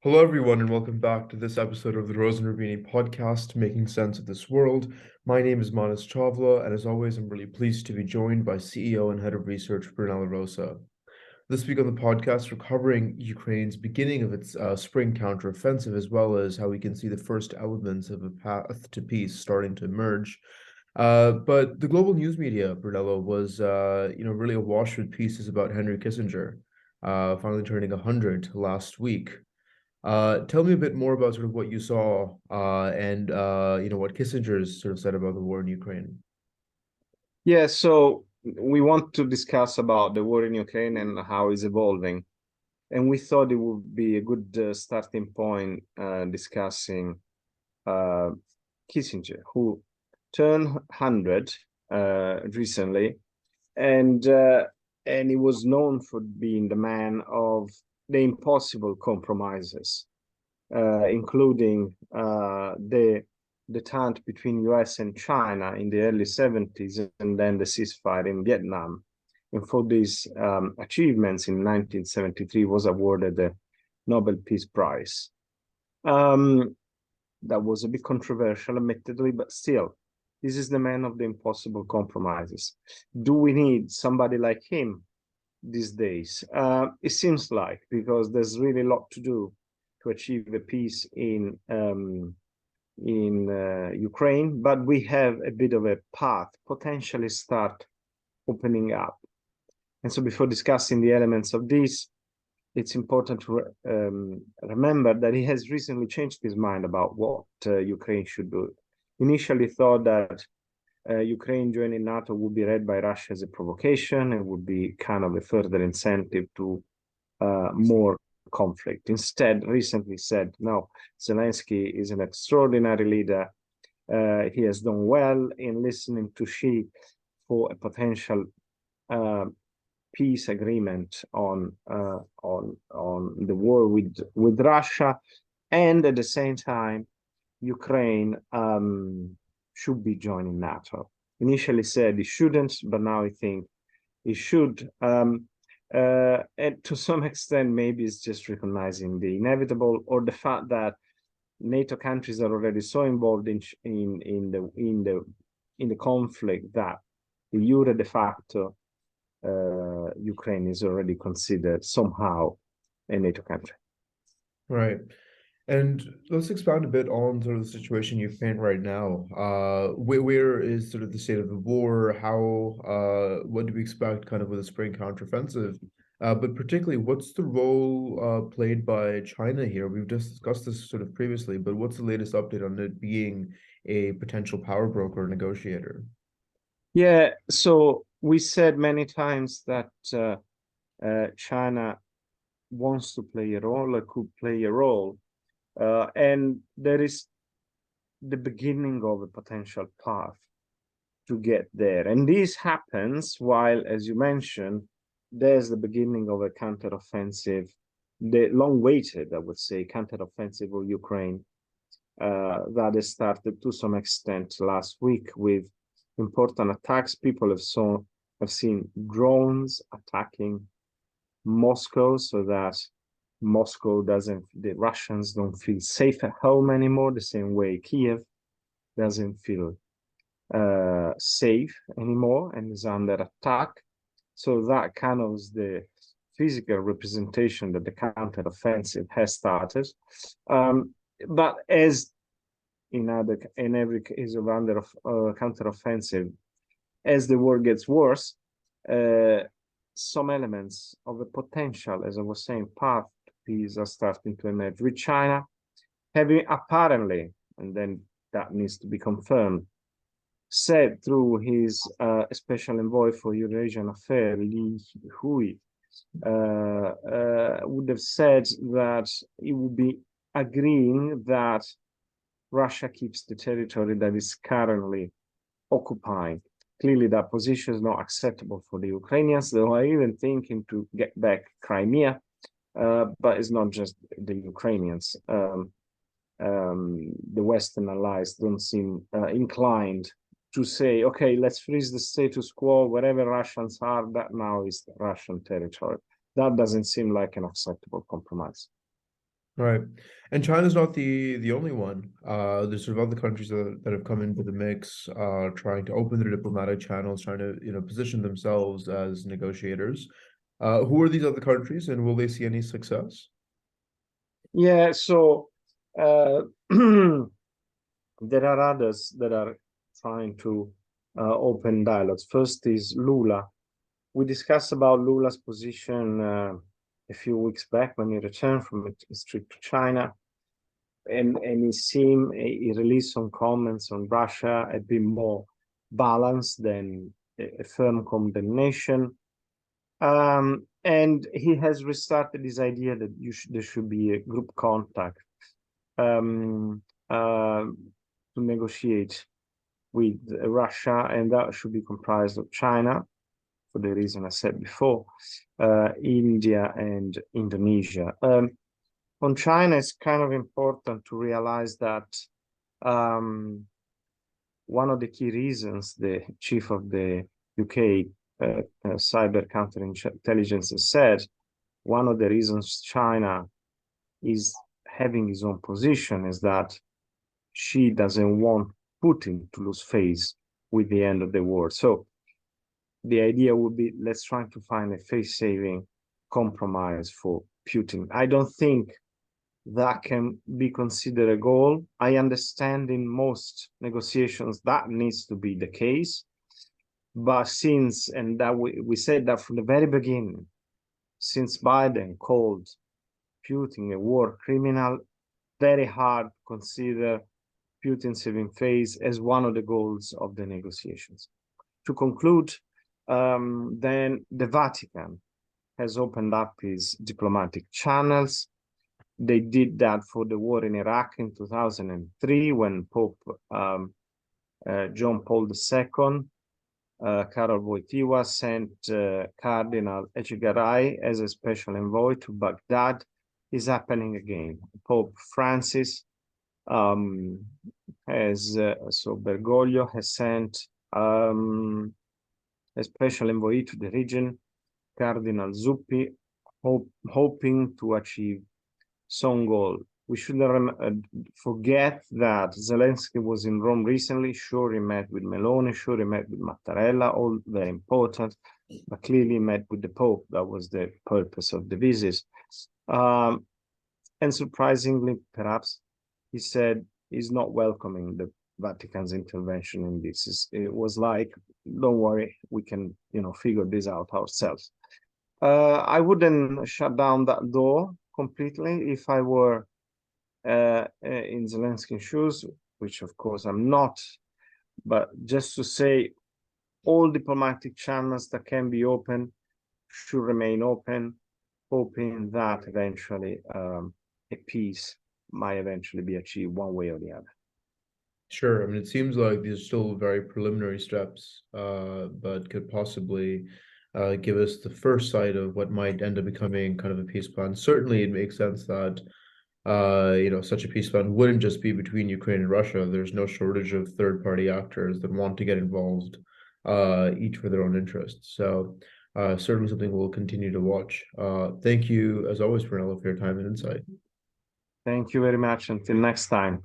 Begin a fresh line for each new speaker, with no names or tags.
Hello, everyone, and welcome back to this episode of the Rosen Ravini podcast, Making Sense of This World. My name is Manas Chavla, and as always, I'm really pleased to be joined by CEO and Head of Research, Brunella Rosa. This week on the podcast, we're covering Ukraine's beginning of its spring counteroffensive, as well as how we can see the first elements of a path to peace starting to emerge. But the global news media, Brunello, was really awash with pieces about Henry Kissinger, finally turning 100 last week. Tell me a bit more about sort of what you saw and what Kissinger's sort of said about the war in Ukraine.
Yeah, so we want to discuss about the war in Ukraine and how it's evolving. And we thought it would be a good starting point discussing uh, Kissinger, who turned 100 recently, and he was known for being the man of the impossible compromises, including the detente between US and China in the early 70s and then the ceasefire in Vietnam. And for these achievements in 1973 was awarded the Nobel Peace Prize. That was a bit controversial, admittedly, but still, this is the man of the impossible compromises. Do we need somebody like him these days? It seems like, because there's really a lot to do to achieve a peace in Ukraine, but we have a bit of a path potentially start opening up. And so before discussing the elements of this, it's important to remember that he has recently changed his mind about what Ukraine should do. Initially thought that Ukraine joining NATO would be read by Russia as a provocation and would be kind of a further incentive to more conflict. Instead, recently said, no, Zelensky is an extraordinary leader. He has done well in listening to Xi for a potential peace agreement on the war with Russia, and at the same time, Ukraine should be joining NATO. Initially said he shouldn't, but now I think he should. And to some extent, maybe it's just recognizing the inevitable or the fact that NATO countries are already so involved in the conflict that the jure de facto Ukraine is already considered somehow a NATO country.
Right. And let's expand a bit on sort of the situation in Ukraine right now. Where is sort of the state of the war? What do we expect kind of with a spring counteroffensive? But particularly, what's the role played by China here? We've just discussed this sort of previously, but what's the latest update on it being a potential power broker or negotiator?
Yeah, so we said many times that China wants to play a role or could play a role, and there is the beginning of a potential path to get there. And this happens while, as you mentioned, there's the beginning of a counteroffensive, the long-awaited, I would say, counteroffensive of Ukraine that has started to some extent last week with important attacks. People have seen drones attacking Moscow so that the Russians don't feel safe at home anymore, the same way Kiev doesn't feel safe anymore and is under attack. So that kind of is the physical representation that the counteroffensive has started. But as in every case of counteroffensive, as the war gets worse, some elements of a potential, as I was saying, path to peace are starting to emerge, with China having apparently, and then that needs to be confirmed, said through his special envoy for Eurasian affairs, Li Hui, would have said that he would be agreeing that Russia keeps the territory that is currently occupying. Clearly, that position is not acceptable for the Ukrainians. They are even thinking to get back Crimea, but it's not just the Ukrainians. The Western allies don't seem inclined to say, okay, let's freeze the status quo, wherever Russians are, that now is Russian territory. That doesn't seem like an acceptable compromise.
Right. And China's not the only one. There's sort of other countries that have come into the mix, trying to open their diplomatic channels, trying to, position themselves as negotiators. Who are these other countries, and will they see any success?
Yeah, so uh, there are others that are trying to open dialogues. First is Lula. We discussed about Lula's position a few weeks back when he returned from a trip to China, and he released some comments on Russia a bit more balanced than a firm condemnation. And he has restarted this idea that there should be a group contact um, uh, to negotiate with Russia, and that should be comprised of China, for the reason I said before, India and Indonesia. On China, it's kind of important to realize that one of the key reasons the chief of the UK cyber counterintelligence has said, one of the reasons China is having his own position is that she doesn't want Putin to lose face with the end of the war. So the idea would be, let's try to find a face-saving compromise for Putin. I don't think that can be considered a goal. I understand in most negotiations that needs to be the case. But since, and that we said that from the very beginning, since Biden called Putin a war criminal, very hard to consider Putin saving face as one of the goals of the negotiations. To conclude, then the Vatican has opened up its diplomatic channels. They did that for the war in Iraq in 2003 when Pope John Paul II, Karol Wojtyła, sent Cardinal Echegaray as a special envoy to Baghdad. Is happening again. Pope Francis so Bergoglio has sent a special envoy to the region, Cardinal Zuppi, hoping to achieve some goal. We shouldn't forget that Zelensky was in Rome recently. Sure, he met with Meloni, sure, he met with Mattarella, all very important, but clearly met with the Pope. That was the purpose of the visit. And surprisingly, perhaps, he said he's not welcoming the Vatican's intervention in this. It was like, don't worry, we can, figure this out ourselves. I wouldn't shut down that door completely if I were in Zelensky's shoes, which of course I'm not. But just to say, all diplomatic channels that can be open should remain open, hoping that eventually a peace might eventually be achieved one way or the other.
Sure. I mean, it seems like these are still very preliminary steps, but could possibly give us the first sight of what might end up becoming kind of a peace plan. Certainly, it makes sense that such a peace plan wouldn't just be between Ukraine and Russia. There's no shortage of third-party actors that want to get involved, each for their own interests. So certainly something we'll continue to watch. Thank you, as always, Brunello, for your time and insight.
Thank you very much. Until next time.